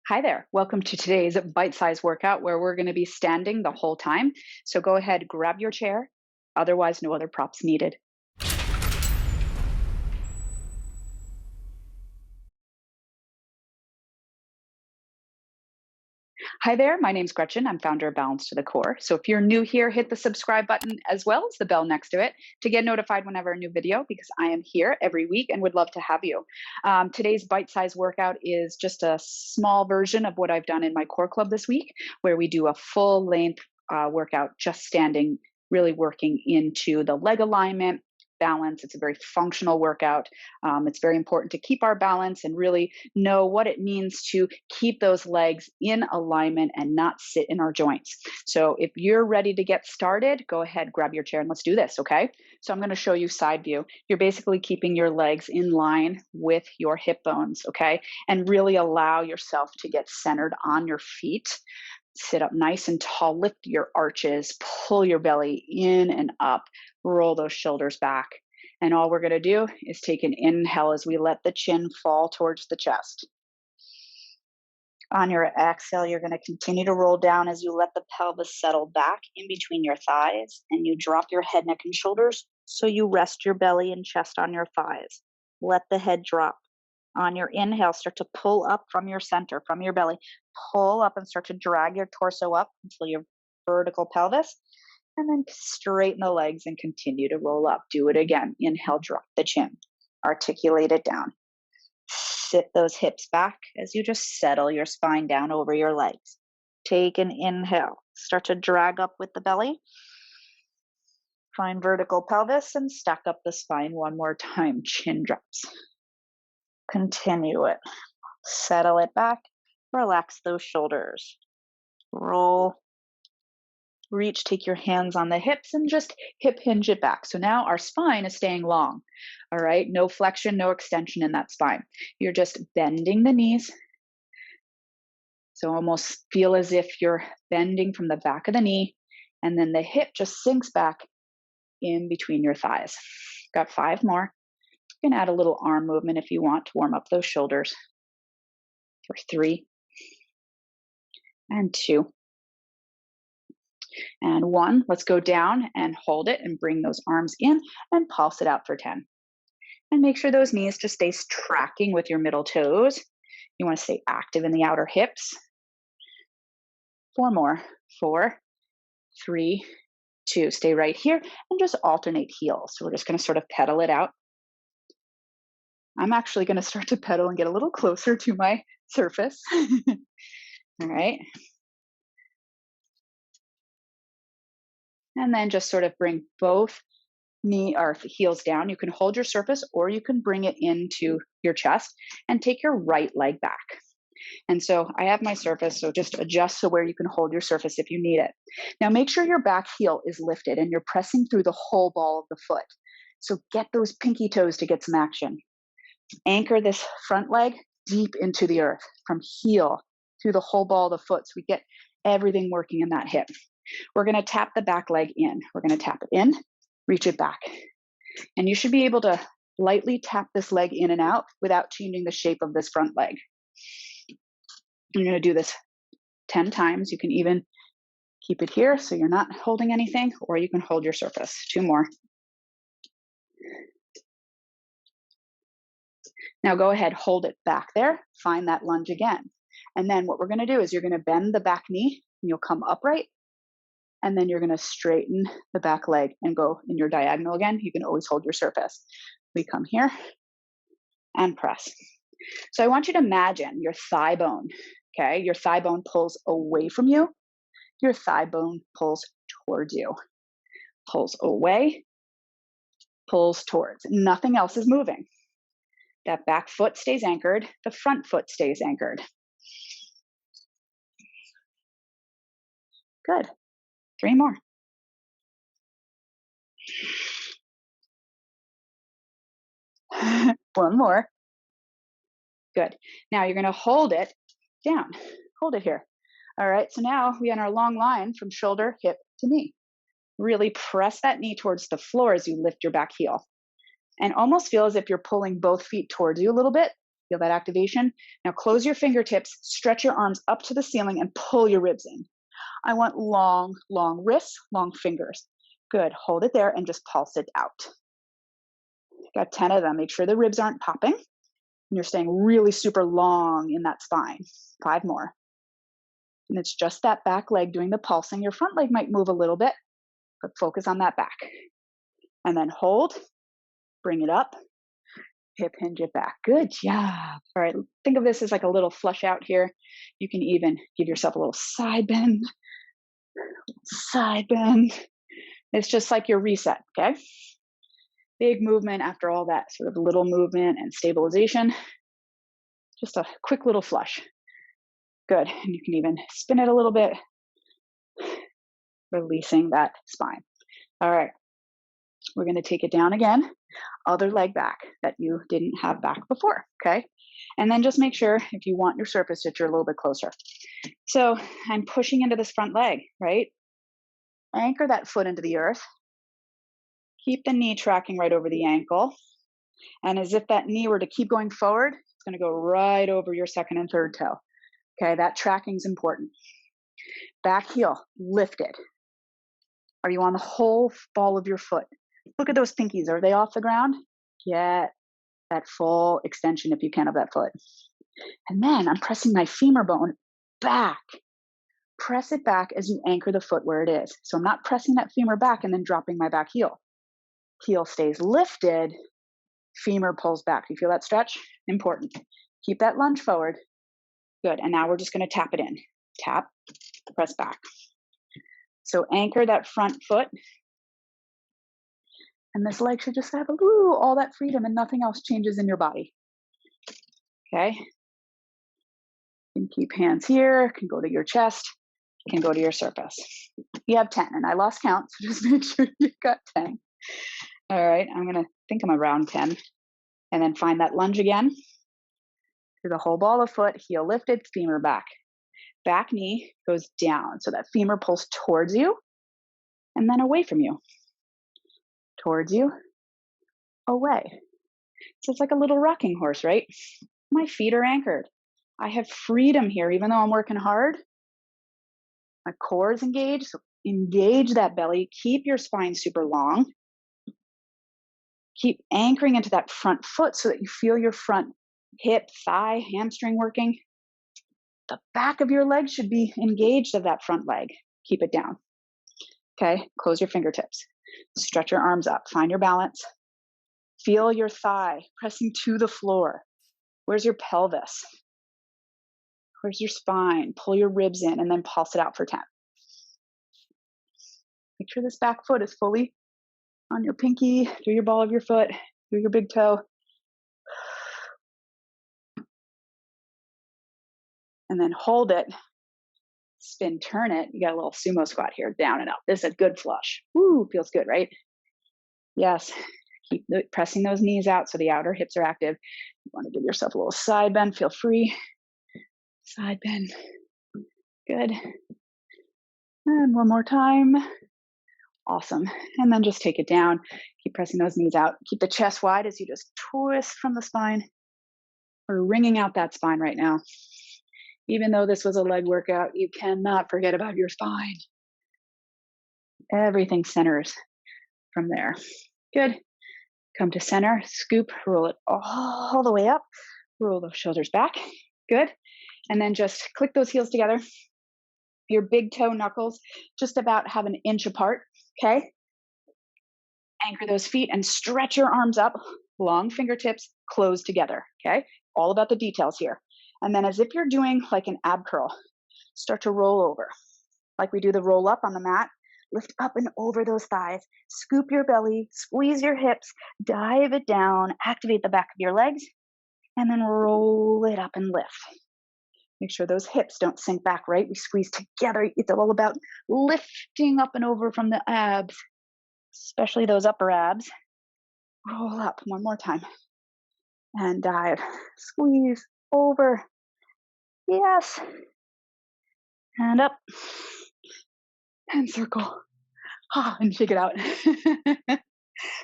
Hi there. Welcome to today's bite-sized workout where we're going to be standing the whole time. So go ahead, grab your chair. Otherwise, no other props needed. Hi there. My name's Gretchen. I'm founder of Balance to the Core. So if you're new here, hit the subscribe button as well as the bell next to it to get notified whenever a new video, because I am here every week and would love to have you. Today's bite-sized workout is just a small version of what I've done in my core club this week, where we do a full length workout, just standing, really working into the leg alignment, balance. It's a very functional workout. It's very important to keep our balance and really know what it means to keep those legs in alignment and not sit in our joints. So if you're ready to get started, go ahead, grab your chair and let's do this, okay? So I'm going to show you side view. You're basically keeping your legs in line with your hip bones, okay? And really allow yourself to get centered on your feet. Sit up nice and tall, lift your arches, pull your belly in and up, roll those shoulders back. And all we're going to do is take an inhale as we let the chin fall towards the chest. On your exhale, you're going to continue to roll down as you let the pelvis settle back in between your thighs, and you drop your head, neck, and shoulders so you rest your belly and chest on your thighs. Let the head drop. On your inhale, start to pull up from your center, from your belly. Pull up and start to drag your torso up until your vertical pelvis. And then straighten the legs and continue to roll up. Do it again. Inhale, drop the chin. Articulate it down. Sit those hips back as you just settle your spine down over your legs. Take an inhale. Start to drag up with the belly. Find vertical pelvis and stack up the spine one more time. Chin drops. Continue it. Settle it back. Relax those shoulders. Roll. Reach, take your hands on the hips and just hip hinge it back. So now our spine is staying long. All right. No flexion, no extension in that spine. You're just bending the knees. So almost feel as if you're bending from the back of the knee, and then the hip just sinks back in between your thighs. Got 5 more. You can add a little arm movement if you want to warm up those shoulders. For 3 and 2 and 1. Let's go down and hold it and bring those arms in and pulse it out for 10. And make sure those knees just stay tracking with your middle toes. You want to stay active in the outer hips. 4 more. 4, 3, 2. Stay right here and just alternate heels. So we're just going to sort of pedal it out. I'm actually going to start to pedal and get a little closer to my surface. All right. And then just sort of bring both knee or heels down. You can hold your surface or you can bring it into your chest and take your right leg back. And so I have my surface, so just adjust to where you can hold your surface if you need it. Now make sure your back heel is lifted and you're pressing through the whole ball of the foot. So get those pinky toes to get some action. Anchor this front leg deep into the earth from heel through the whole ball of the foot so we get everything working in that hip. We're going to tap the back leg in. We're going to tap it in, reach it back. And you should be able to lightly tap this leg in and out without changing the shape of this front leg. You're going to do this 10 times. You can even keep it here so you're not holding anything, or you can hold your surface. 2 more. Now go ahead, hold it back there. Find that lunge again. And then what we're going to do is you're going to bend the back knee and you'll come upright. And then you're going to straighten the back leg and go in your diagonal again. You can always hold your surface. We come here and press. So I want you to imagine your thigh bone, okay? Your thigh bone pulls away from you. Your thigh bone pulls towards you. Pulls away, pulls towards. Nothing else is moving. That back foot stays anchored. The front foot stays anchored. Good. 3 more. One more. Good. Now you're going to hold it down. Hold it here. All right. So now we on our long line from shoulder, hip to knee. Really press that knee towards the floor as you lift your back heel. And almost feel as if you're pulling both feet towards you a little bit Feel that activation? Now close your fingertips, stretch your arms up to the ceiling and pull your ribs in. I want long, long wrists, long fingers. Good. Hold it there and just pulse it out. Got 10 of them. Make sure the ribs aren't popping. And you're staying really super long in that spine. 5 more. And it's just that back leg doing the pulsing. Your front leg might move a little bit, but focus on that back. And then hold, bring it up, hip hinge it back. Good job. All right, think of this as like a little flush out here. You can even give yourself a little side bend. Side bend. It's just like your reset, okay? Big movement after all that sort of little movement and stabilization. Just a quick little flush. Good. And you can even spin it a little bit, releasing that spine. All right. We're going to take it down again. Other leg back that you didn't have back before, okay? And then just make sure if you want your surface that you're a little bit closer. So I'm pushing into this front leg, right? Anchor that foot into the earth. Keep the knee tracking right over the ankle. And as if that knee were to keep going forward, it's going to go right over your second and third toe. Okay, that tracking is important. Back heel lifted. Are you on the whole ball of your foot? Look at those pinkies. Are they off the ground? Get that full extension if you can of that foot. And then I'm pressing my femur bone back. Press it back as you anchor the foot where it is. So I'm not pressing that femur back and then dropping my back heel. Heel stays lifted. Femur pulls back. You feel that stretch? Important. Keep that lunge forward. Good. And now we're just going to tap it in. Tap, press back. So anchor that front foot. And this leg should just have all that freedom and nothing else changes in your body. Okay. You can keep hands here, can go to your chest, can go to your surface. You have 10, and I lost count, so just make sure you got 10. All right, I'm around 10. And then find that lunge again. Through the whole ball of foot, heel lifted, femur back. Back knee goes down, so that femur pulls towards you, and then away from you. Towards you, away. So it's like a little rocking horse, right? My feet are anchored. I have freedom here, even though I'm working hard. My core is engaged, so engage that belly. Keep your spine super long. Keep anchoring into that front foot so that you feel your front hip, thigh, hamstring working. The back of your leg should be engaged of that front leg. Keep it down. Okay, close your fingertips. Stretch your arms up. Find your balance. Feel your thigh pressing to the floor. Where's your pelvis? Where's your spine? Pull your ribs in and then pulse it out for 10. Make sure this back foot is fully on your pinky, through your ball of your foot, through your big toe. And then hold it. Spin, turn it. You got a little sumo squat here, down and up. This is a good flush. Woo, feels good, right? Yes. Keep pressing those knees out so the outer hips are active. You want to give yourself a little side bend. Feel free. Side bend. Good. And one more time. Awesome. And then just take it down. Keep pressing those knees out. Keep the chest wide as you just twist from the spine. We're wringing out that spine right now. Even though this was a leg workout, you cannot forget about your spine. Everything centers from there. Good. Come to center, scoop, roll it all the way up. Roll those shoulders back. Good. And then just click those heels together. Your big toe knuckles just about have an inch apart. Okay. Anchor those feet and stretch your arms up. Long fingertips close together. Okay. All about the details here. And then as if you're doing like an ab curl, start to roll over. Like we do the roll up on the mat. Lift up and over those thighs. Scoop your belly, squeeze your hips, dive it down, activate the back of your legs, and then roll it up and lift. Make sure those hips don't sink back, right? We squeeze together. It's all about lifting up and over from the abs, especially those upper abs. Roll up one more time. And dive. Squeeze over. Yes. And up. And circle. And shake it out.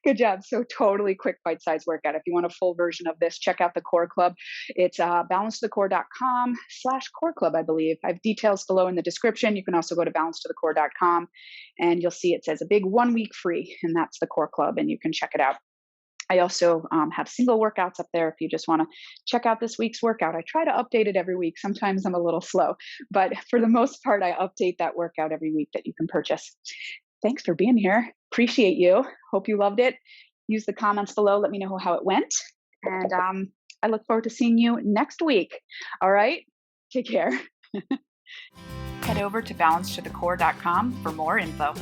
Good job. So totally quick bite-sized workout. If you want a full version of this, check out the Core Club. It's balancetothecore.com/core club, I believe. I have details below in the description. You can also go to balancetothecore.com and you'll see it says a big 1 week free, and that's the Core Club, and you can check it out. I also have single workouts up there if you just want to check out this week's workout. I try to update it every week. Sometimes I'm a little slow, but for the most part, I update that workout every week that you can purchase. Thanks for being here. Appreciate you. Hope you loved it. Use the comments below. Let me know how it went. And I look forward to seeing you next week. All right. Take care. Head over to balancetothecore.com for more info.